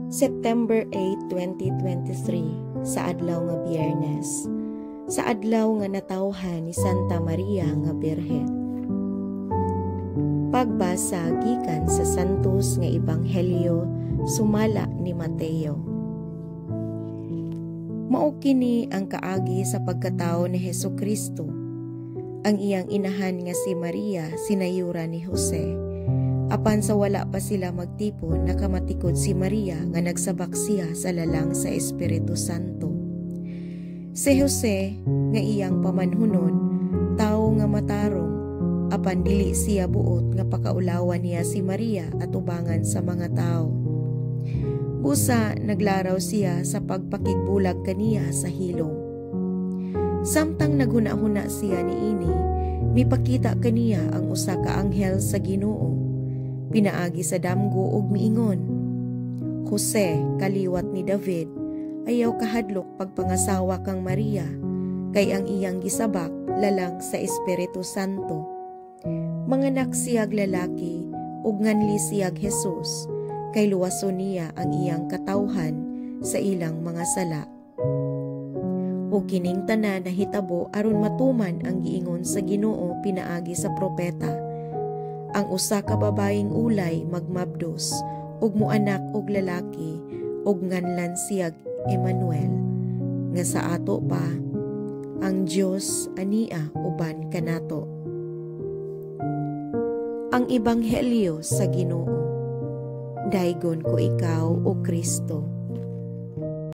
September 8, 2023, sa adlaw nga Biyernes, sa adlaw nga natawhan ni Santa Maria nga Birhen. Pagbasa gikan sa santos nga ebanghelyo sumala ni Mateo. Mao kini ang kaagi sa pagkatao ni Hesukristo. Ang iyang inahan nga si Maria sinayura ni Jose. Apan sa wala pa sila magtipon, nakamatikod si Maria nga nagsabak siya sa lalang sa Espiritu Santo. Si Jose nga iyang pamanhunon, tao nga matarong, apan dili siya buot nga pakaulawan niya si Maria at ubangan sa mga tao. Busa naglaraw siya sa pagpakigbulag kaniya sa hilom. Samtang naghuna-huna siya niini, mipakita kaniya ang usa ka anghel sa Ginoo. Pinaagi sa damgo ug miingon, Jose, kaliwat ni David, ayaw kahadlok pagpangasawa kang Maria, kay ang iyang gisabak lalang sa Espiritu Santo. Manganak siyag lalaki ug nganli siyag Jesus, kay luwason niya ang iyang katawhan sa ilang mga sala. O kining tanan nahitabo aron matuman ang giingon sa Ginoo pinaagi sa propeta. Ang usa ka babaeng ulay magmabdos ug moanak og lalaki ug nganlan siyag Emmanuel, nga sa ato pa ang Dios ania uban kanato. Ang ebanghelyo sa Ginoo. Daygon ko ikaw, O Kristo.